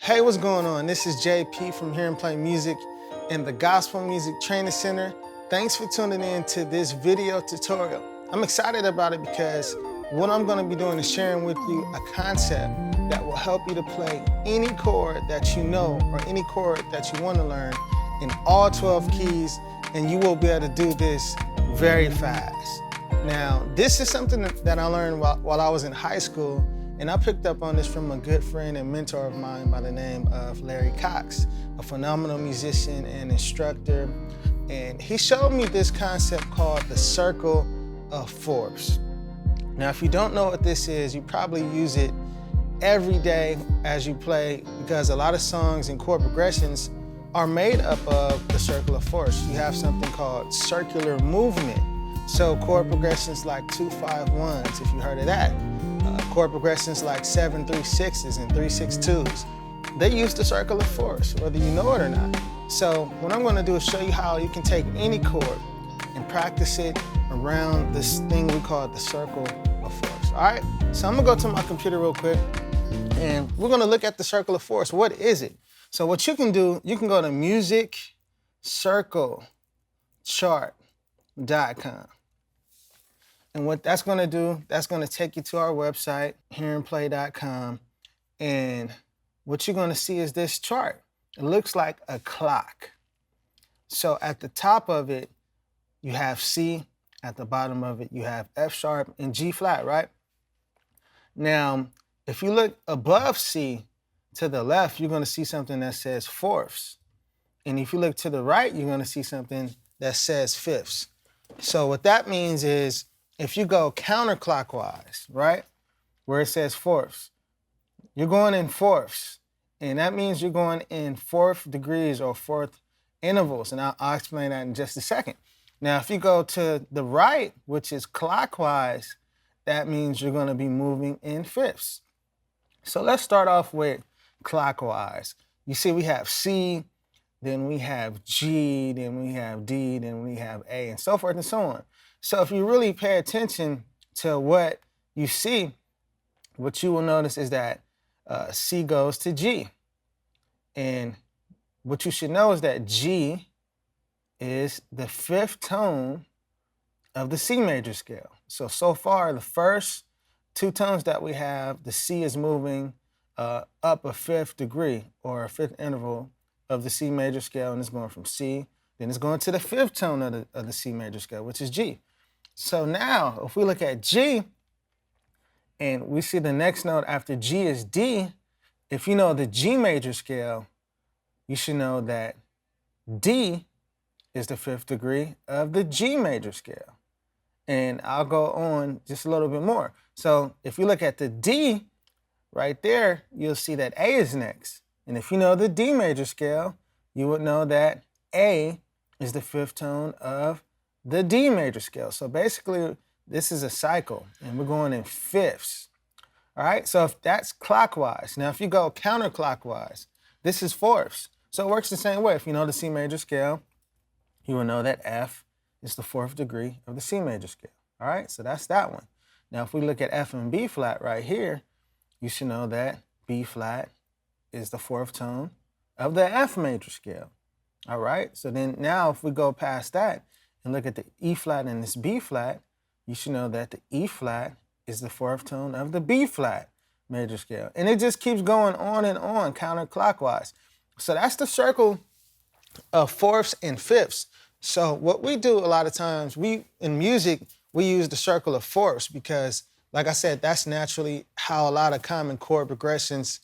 Hey, what's going on? This is JP from Hear and Play Music in the Gospel Music Training Center. Thanks for tuning in to this video tutorial. I'm excited about it because what I'm going to be doing is sharing with you a concept that will help you to play any chord that you know or any chord that you want to learn in all 12 keys, and you will be able to do this very fast. Now, this is something that I learned while I was in high school, and I picked up on this from a good friend and mentor of mine by the name of Larry Cox, a phenomenal musician and instructor. And he showed me this concept called the circle of fourths. Now, if you don't know what this is, you probably use it every day as you play, because a lot of songs and chord progressions are made up of the circle of fourths. You have something called circular movement. So chord progressions like 2-5-1s, if you heard of that. Chord progressions like 7-3-6s and 3-6-2s. They use the circle of fourths, whether you know it or not. So what I'm gonna do is show you how you can take any chord and practice it around this thing we call the circle of fourths. All right, so I'm gonna go to my computer real quick and we're gonna look at the circle of fourths. What is it? So what you can do, you can go to musiccirclechart.com. And what that's going to do, that's going to take you to our website, hearandplay.com. And what you're going to see is this chart. It looks like a clock. So at the top of it, you have C. At the bottom of it, you have F sharp and G flat, right? Now, if you look above C to the left, you're going to see something that says fourths. And if you look to the right, you're going to see something that says fifths. So what that means is, if you go counterclockwise, right, where it says fourths, you're going in fourths. And that means you're going in fourth degrees or fourth intervals. And I'll explain that in just a second. Now, if you go to the right, which is clockwise, that means you're going to be moving in fifths. So let's start off with clockwise. You see we have C, then we have G, then we have D, then we have A, and so forth and so on. So if you really pay attention to what you see, what you will notice is that C goes to G. And what you should know is that G is the fifth tone of the C major scale. So far, the first two tones that we have, the C is moving up a fifth degree or a fifth interval of the C major scale, and it's going from C, then it's going to the fifth tone of the C major scale, which is G. So now, if we look at G, and we see the next note after G is D, if you know the G major scale, you should know that D is the fifth degree of the G major scale. And I'll go on just a little bit more. So if you look at the D, right there, you'll see that A is next. And if you know the D major scale, you would know that A is the fifth tone of the D major scale. So basically, this is a cycle, and we're going in fifths. All right, so if that's clockwise. Now, if you go counterclockwise, this is fourths. So it works the same way. If you know the C major scale, you will know that F is the fourth degree of the C major scale. All right, so that's that one. Now, if we look at F and B flat right here, you should know that B flat is the fourth tone of the F major scale. All right, so then now if we go past that and look at the E flat and this B flat, you should know that the E flat is the fourth tone of the B flat major scale. And it just keeps going on and on counterclockwise. So that's the circle of fourths and fifths. So what we do a lot of times, in music, we use the circle of fourths because, like I said, that's naturally how a lot of common chord progressions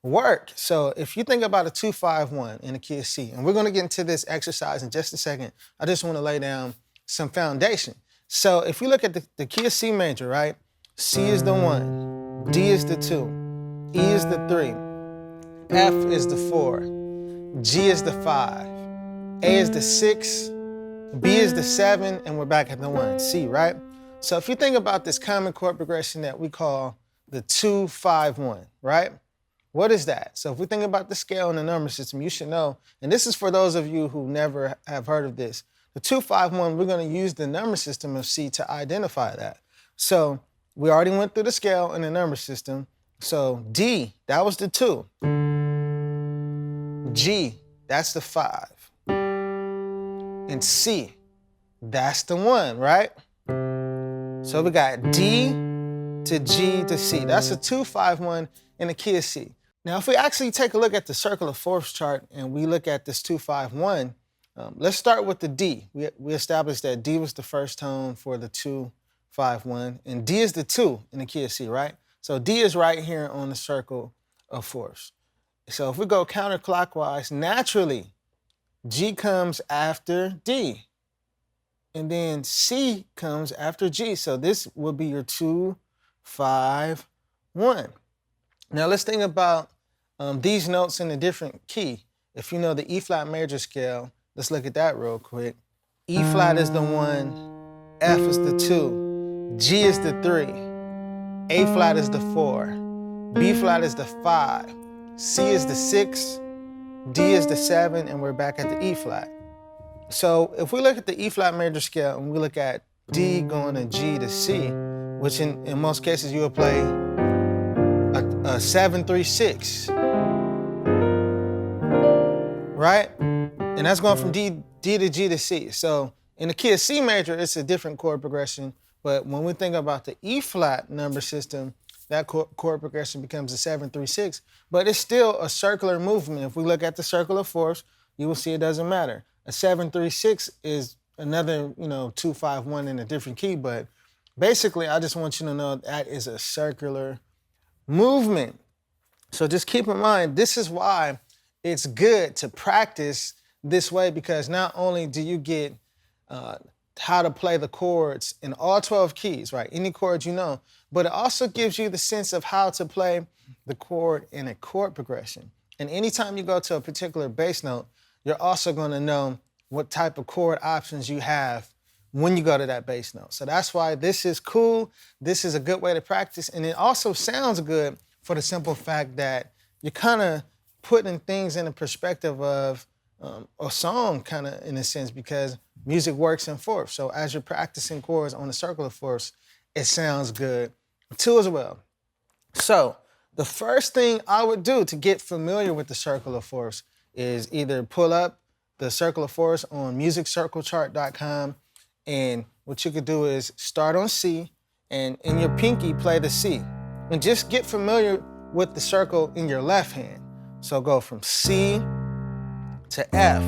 work. So if you think about a 2-5-1 in the key of C, and we're going to get into this exercise in just a second, I just want to lay down some foundation. So if you look at the key of C major, right? C is the 1, D is the 2, E is the 3, F is the 4, G is the 5, A is the 6, B is the 7, and we're back at the 1, C, right? So if you think about this common chord progression that we call the 2-5-1, right? What is that? So if we think about the scale and the number system, you should know, and this is for those of you who never have heard of this, the 2-5-1, we're going to use the number system of C to identify that. So we already went through the scale and the number system. So D, that was the 2. G, that's the 5. And C, that's the 1, right? So we got D to G to C. That's a 2-5-1 in the key of C. Now, if we actually take a look at the circle of fourths chart and we look at this 2-5-1, let's start with the D. We established that D was the first tone for the 2-5-1, and D is the 2 in the key of C, right? So D is right here on the circle of fourths. So if we go counterclockwise, naturally, G comes after D, and then C comes after G. So this will be your 2-5-1. Now let's think about these notes in a different key. If you know the E flat major scale, let's look at that real quick. E flat is the 1, F is the 2, G is the 3, A flat is the 4, B flat is the 5, C is the 6, D is the 7, and we're back at the E flat. So if we look at the E flat major scale and we look at D going to G to C, which in most cases you will play a 7-3-6, right? And that's going from D to G to C. So in the key of C major, it's a different chord progression. But when we think about the E flat number system, that chord progression becomes a 7-3-6. But it's still a circular movement. If we look at the circle of fourths, you will see it doesn't matter. A 7-3-6 is another, 2-5-1 in a different key. But basically, I just want you to know that is a circular movement. So just keep in mind, this is why it's good to practice this way, because not only do you get how to play the chords in all 12 keys, right? Any chords you know, but it also gives you the sense of how to play the chord in a chord progression. And anytime you go to a particular bass note, you're also going to know what type of chord options you have when you go to that bass note. So that's why this is cool. This is a good way to practice. And it also sounds good for the simple fact that you're kind of putting things in the perspective of a song, kind of in a sense, because music works in fourths. So as you're practicing chords on the circle of fourths, it sounds good too as well. So the first thing I would do to get familiar with the circle of fourths is either pull up the circle of fourths on musiccirclechart.com, and what you could do is start on C, and in your pinky play the C. And just get familiar with the circle in your left hand. So go from C to F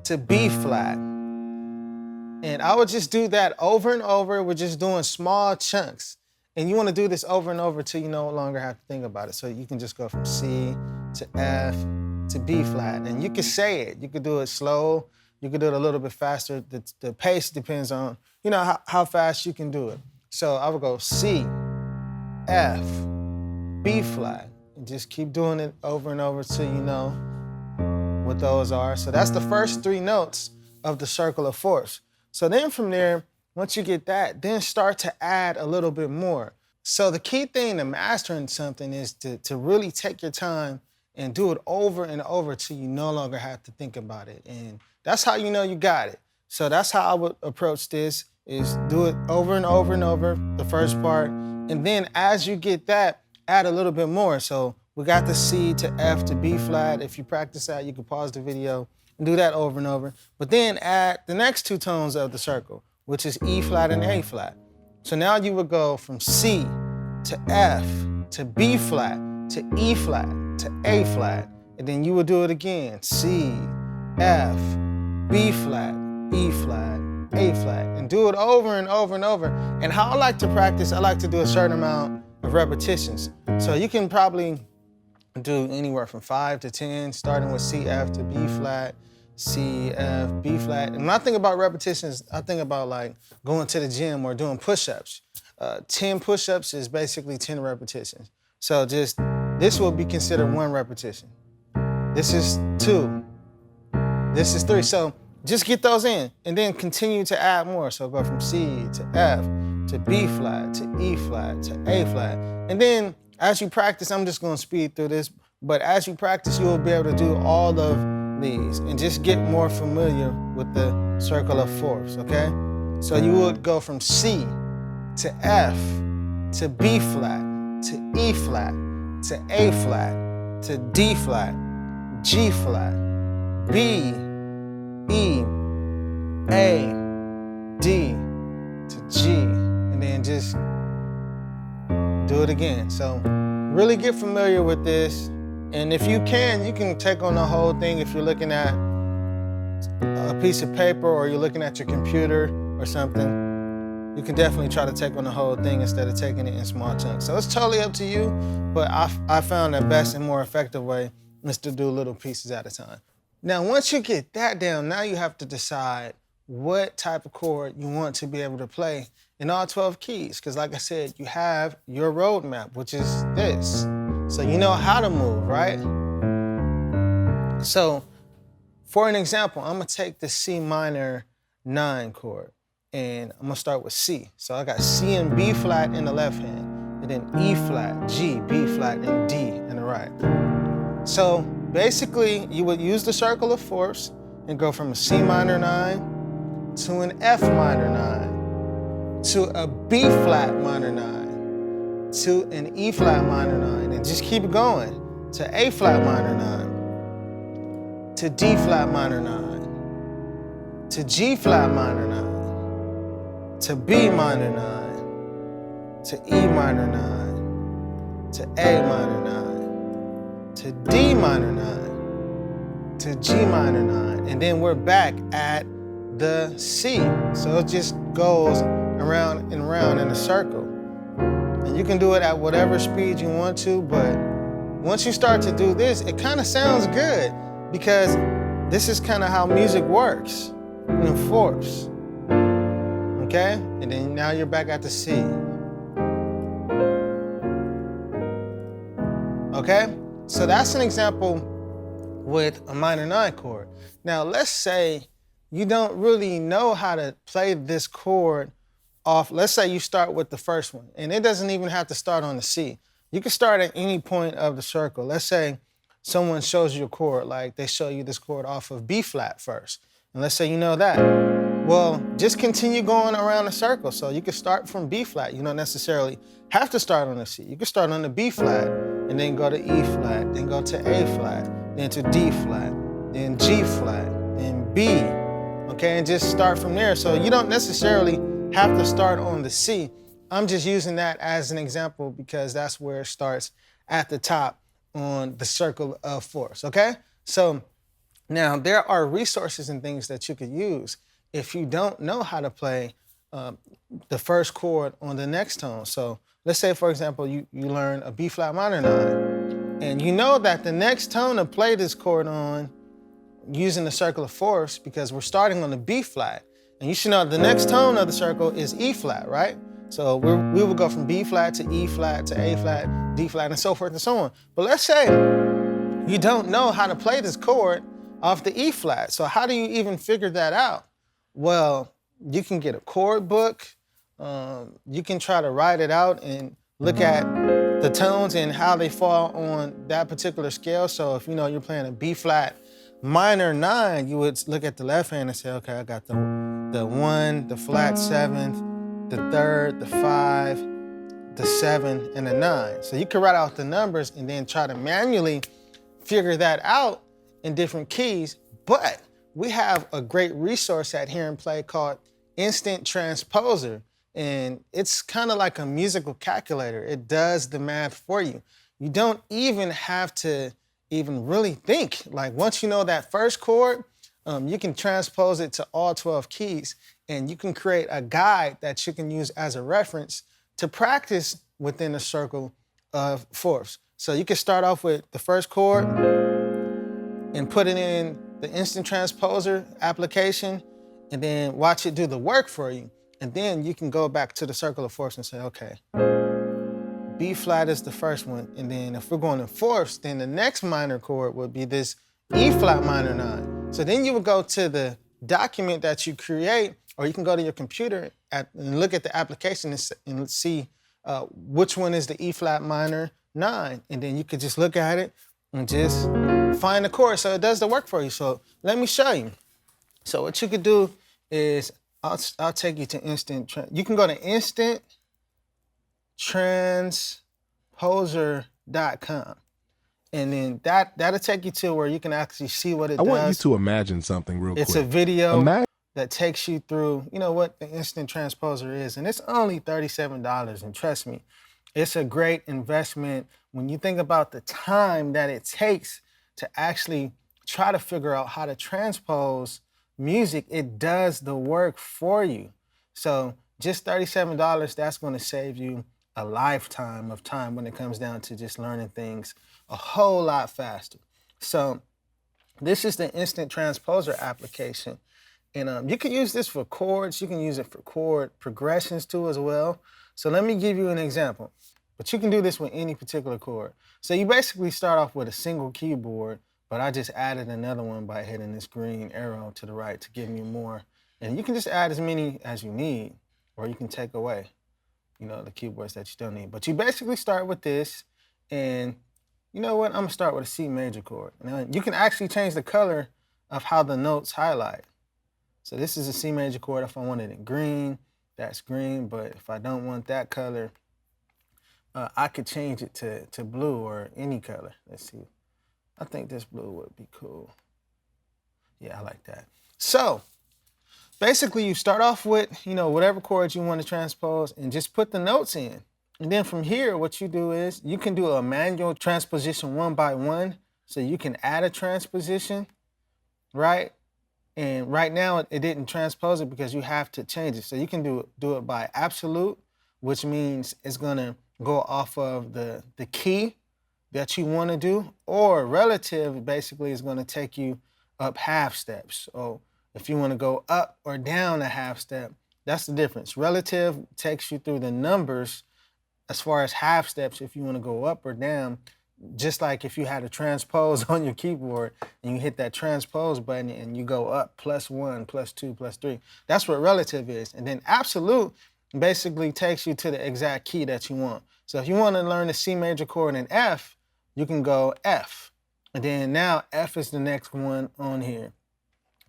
to B flat. And I would just do that over and over. We're just doing small chunks. And you want to do this over and over till you no longer have to think about it. So you can just go from C to F to B flat. And you can say it. You could do it slow. You could do it a little bit faster. The pace depends on, how fast you can do it. So I would go C, F, B flat, and just keep doing it over and over till you know what those are. So that's the first 3 notes of the circle of fourths. So then from there, once you get that, then start to add a little bit more. So the key thing to mastering something is to really take your time and do it over and over till you no longer have to think about it. And that's how you know you got it. So that's how I would approach this, is do it over and over and over, the first part. And then as you get that, add a little bit more. So we got the C to F to B flat. If you practice that, you can pause the video and do that over and over. But then add the next 2 tones of the circle, which is E flat and A flat. So now you would go from C to F to B flat to E flat to A flat. And then you would do it again. C, F, B flat, E flat, A flat. And do it over and over and over. And how I like to practice, I like to do a certain amount of repetitions. So you can probably do anywhere from 5 to 10, starting with C, F to B flat, C, F, B flat. And when I think about repetitions, I think about like going to the gym or doing push-ups. 10 push-ups is basically 10 repetitions. So this will be considered 1 repetition. This is 2. This is 3. So just get those in and then continue to add more. So go from C to F to B flat to E flat to A flat. And then as you practice, I'm just going to speed through this, but as you practice, you will be able to do all of these and just get more familiar with the circle of fourths, okay? So you would go from C to F to B flat to E flat to A flat to D flat, G flat, B, E, A, D to G, and then just do it again. So really get familiar with this. And if you can take on the whole thing. If you're looking at a piece of paper or you're looking at your computer or something, you can definitely try to take on the whole thing instead of taking it in small chunks. So it's totally up to you, but I found the best and more effective way is to do little pieces at a time. Now, once you get that down, now you have to decide what type of chord you want to be able to play in all 12 keys. Because like I said, you have your roadmap, which is this. So you know how to move, right? So for an example, I'm gonna take the C minor 9 chord and I'm gonna start with C. So I got C and B flat in the left hand, and then E flat, G, B flat, and D in the right. So basically, you would use the circle of fourths and go from a C minor 9 to an F minor 9 to a B flat minor 9 to an E flat minor 9, and just keep going to A flat minor 9 to D flat minor 9 to G flat minor 9 to B minor 9 to E minor 9 to A minor 9 to D minor 9 to G minor 9, and then we're back at the C. So it just goes around and around in a circle. And you can do it at whatever speed you want to, but once you start to do this, it kind of sounds good because this is kind of how music works in fourths. Okay? And then now you're back at the C. Okay? So that's an example with a minor 9 chord. Now let's say you don't really know how to play this chord off. Let's say you start with the first one, and it doesn't even have to start on the C. You can start at any point of the circle. Let's say someone shows you a chord, like they show you this chord off of B flat first, and let's say you know that. Well, just continue going around the circle. So you can start from B flat. You don't necessarily have to start on the C. You can start on the B flat, and then go to E flat, then go to A flat, then to D flat, then G flat, then B, okay, and just start from there. So you don't necessarily have to start on the C. I'm just using that as an example because that's where it starts at the top on the circle of fourths, okay? So now there are resources and things that you could use if you don't know how to play the first chord on the next tone. So let's say, for example, you learn a B flat minor 9, and you know that the next tone to play this chord on using the circle of fourths, because we're starting on the B flat, and you should know the next tone of the circle is E flat, right? So we will go from B flat to E flat to A flat, D flat, and so forth and so on. But let's say you don't know how to play this chord off the E flat. So how do you even figure that out? Well, you can get a chord book. You can try to write it out and look at the tones and how they fall on that particular scale. So if you know you're playing a B flat minor 9, you would look at the left hand and say, okay, I got the 1, the flat 7th, the 3rd, the 5, the 7, and the 9. So you can write out the numbers and then try to manually figure that out in different keys. But we have a great resource at Hear and Play called Instant Transposer. And it's kind of like a musical calculator. It does the math for you. You don't even have to even really think. Like once you know that first chord, you can transpose it to all 12 keys, and you can create a guide that you can use as a reference to practice within a circle of fourths. So you can start off with the first chord and put it in the Instant Transposer application, and then watch it do the work for you. And then you can go back to the circle of fourths and say, okay, B flat is the first one. And then if we're going in fourths, then the next minor chord would be this E flat minor 9. So then you would go to the document that you create, or you can go to your computer and look at the application and see which one is the E flat minor 9. And then you could just look at it and just find the chord. So it does the work for you. So let me show you. So what you could do is, I'll take you to you can go to instanttransposer.com. And then that'll take you to where you can actually see what it does. I want you to imagine something real quick. It's a video that takes you through, what the instant transposer is. And it's only $37. And trust me, it's a great investment when you think about the time that it takes to actually try to figure out how to transpose music. It does the work for you. So just $37, that's going to save you a lifetime of time when it comes down to just learning things a whole lot faster. So this is the instant transposer application. And you can use this for chords. You can use it for chord progressions too as well. So let me give you an example. But you can do this with any particular chord. So you basically start off with a single keyboard, but I just added another one by hitting this green arrow to the right to give you more. And you can just add as many as you need, or you can take away, the keyboards that you don't need. But you basically start with this, and you know what? I'm gonna start with a C major chord. Now you can actually change the color of how the notes highlight. So this is a C major chord. If I wanted it green, that's green. But if I don't want that color, I could change it to blue or any color. Let's see. I think this blue would be cool. Yeah, I like that. So basically you start off with, whatever chords you want to transpose and just put the notes in. And then from here, what you do is you can do a manual transposition one by one. So you can add a transposition, right? And right now it didn't transpose it because you have to change it. So you can do it by absolute, which means it's gonna go off of the key that you want to do, or relative basically is going to take you up half steps. So if you want to go up or down a half step, that's the difference. Relative takes you through the numbers as far as half steps if you want to go up or down. Just like if you had a transpose on your keyboard and you hit that transpose button and you go up +1, +2, +3. That's what relative is. And then absolute basically takes you to the exact key that you want. So if you want to learn the C major chord in F, you can go F. And then now F is the next one on here.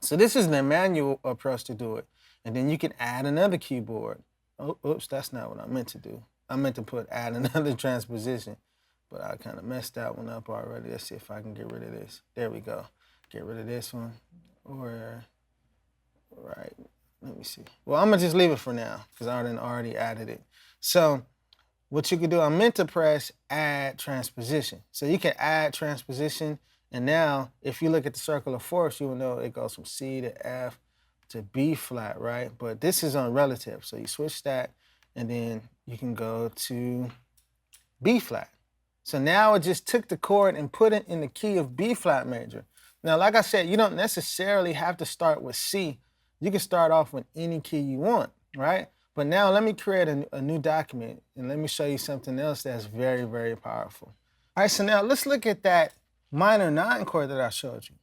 So this is the manual approach to do it. And then you can add another keyboard. Oh, oops, that's not what I meant to do. I meant to add another transposition, but I kind of messed that one up already. Let's see if I can get rid of this. There we go. Get rid of this one. Or, right, let me see. Well, I'm gonna just leave it for now because I already added it. So what you can do, I meant to press add transposition. So you can add transposition, and now if you look at the circle of fourths, you will know it goes from C to F to B flat, right? But this is on relative. So you switch that, and then you can go to B flat. So now it just took the chord and put it in the key of B flat major. Now, like I said, you don't necessarily have to start with C. You can start off with any key you want, right? But now let me create a new document and let me show you something else that's very, very powerful. All right, so now let's look at that minor 9 chord that I showed you.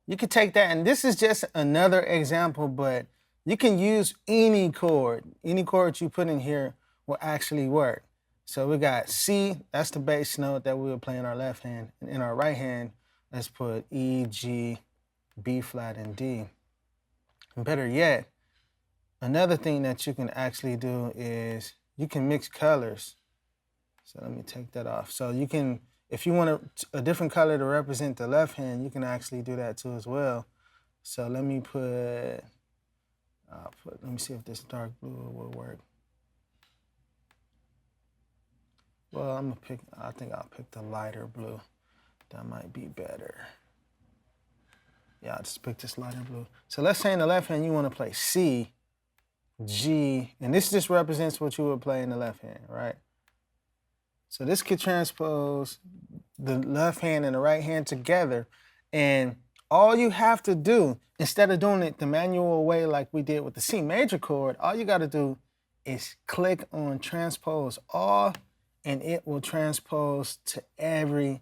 You can take that, and this is just another example, but you can use any chord. Any chord you put in here will actually work. So we got C, that's the bass note that we will play in our left hand. And in our right hand, let's put E, G, B flat, and D. And better yet, another thing that you can actually do is you can mix colors. So let me take that off. So you can, if you want a different color to represent the left hand, you can actually do that too as well. So let me let me see if this dark blue will work. Well, I think I'll pick the lighter blue. That might be better. Yeah, I'll just pick this lighter blue. So let's say in the left hand you want to play C, G, and this just represents what you would play in the left hand, right? So this could transpose the left hand and the right hand together, and all you have to do, instead of doing it the manual way like we did with the C major chord, all you got to do is click on transpose all, and it will transpose to every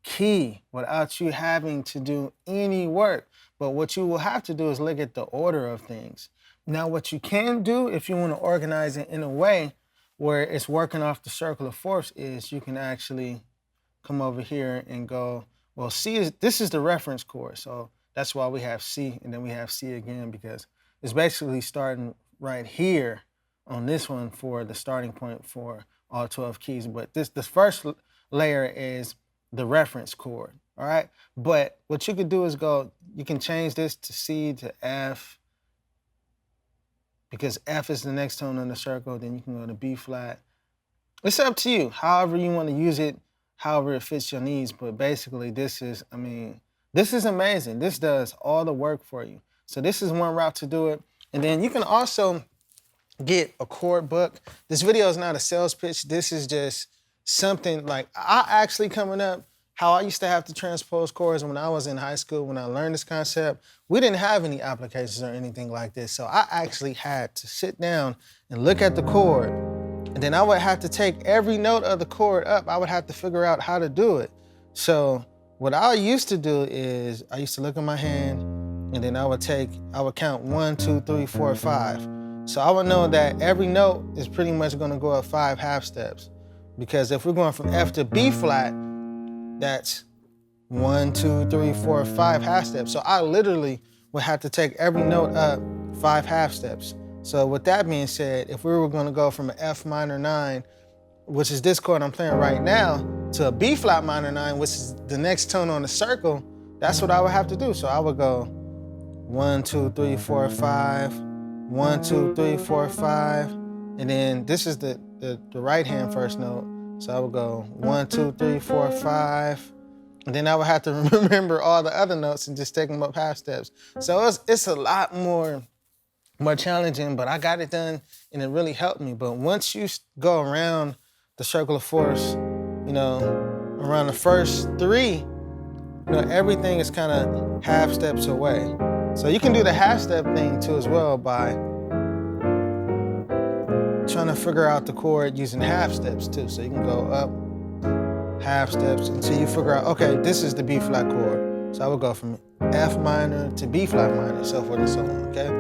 key without you having to do any work. But what you will have to do is look at the order of things. Now, what you can do if you want to organize it in a way where it's working off the circle of fourths is you can actually come over here and go, well, this is the reference chord. So that's why we have C and then we have C again, because it's basically starting right here on this one for the starting point for all 12 keys. But this first layer is the reference chord, all right? But what you could do is you can change this to C to F, because F is the next tone on the circle. Then you can go to B flat. It's up to you, however you want to use it, however it fits your needs. But basically, this is amazing. This does all the work for you. So this is one route to do it. And then you can also get a chord book. This video is not a sales pitch. This is just something like coming up, how I used to have to transpose chords when I was in high school, when I learned this concept, we didn't have any applications or anything like this. So I actually had to sit down and look at the chord, and then I would have to take every note of the chord up. I would have to figure out how to do it. So what I used to do is I used to look at my hand, and then I would count 1, 2, 3, 4, 5. So I would know that every note is pretty much gonna go up 5 half steps. Because if we're going from F to B flat, that's 1, 2, 3, 4, 5 half steps. So I literally would have to take every note up 5 half steps. So with that being said, if we were gonna go from an F minor 9, which is this chord I'm playing right now, to a B flat minor 9, which is the next tone on the circle, that's what I would have to do. So I would go 1, 2, 3, 4, 5, 1, 2, 3, 4, 5. And then this is the right hand first note. So I would go 1, 2, 3, 4, 5. And then I would have to remember all the other notes and just take them up half steps. So it's a lot more challenging, but I got it done and it really helped me. But once you go around the circle of fourths, around the first 3, everything is kind of half steps away. So you can do the half step thing too as well by trying to figure out the chord using half steps too. So you can go up half steps until you figure out, okay, this is the B flat chord. So I would go from F minor to B flat minor, so forth and so on, okay?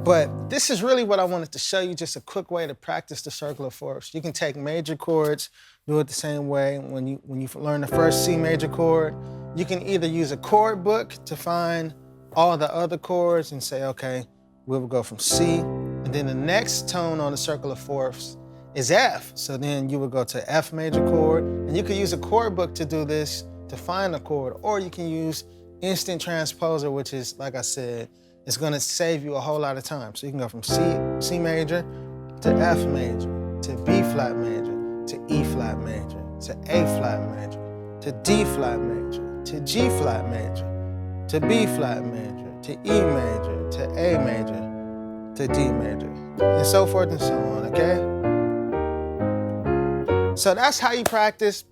But this is really what I wanted to show you, just a quick way to practice the circle of fourths. You can take major chords, do it the same way. When you learn the first C major chord, you can either use a chord book to find all the other chords and say, okay, we will go from C, and then the next tone on the circle of fourths is F. So then you would go to F major chord, and you can use a chord book to do this, to find a chord, or you can use instant transposer, which is, like I said, it's gonna save you a whole lot of time. So you can go from C major to F major, to B flat major, to E flat major, to A flat major, to D flat major, to G flat major, to B flat major, to E major, to A major, to D major, and so forth and so on, okay? So that's how you practice.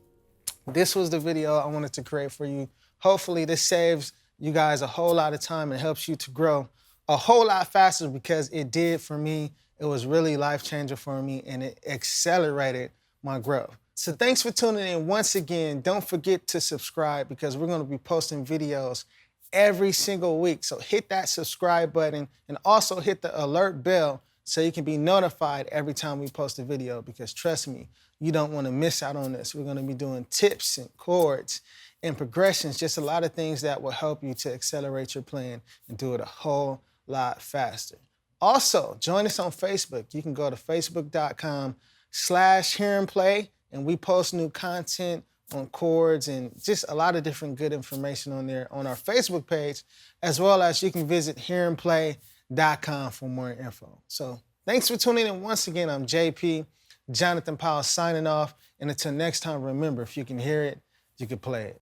This was the video I wanted to create for you. Hopefully this saves you guys a whole lot of time and helps you to grow a whole lot faster, because it did for me. It was really life-changing for me, and it accelerated my growth. So thanks for tuning in once again. Don't forget to subscribe, because we're gonna be posting videos every single week. So hit that subscribe button and also hit the alert bell so you can be notified every time we post a video, because trust me, you don't wanna miss out on this. We're gonna be doing tips and chords and progressions, just a lot of things that will help you to accelerate your playing and do it a whole lot faster. Also, join us on Facebook. You can go to facebook.com/hearandplay, and we post new content on chords and just a lot of different good information on there on our Facebook page, as well as you can visit hearandplay.com for more info. So thanks for tuning in once again. I'm JP, Jonathan Powell, signing off. And until next time, remember, if you can hear it, you can play it.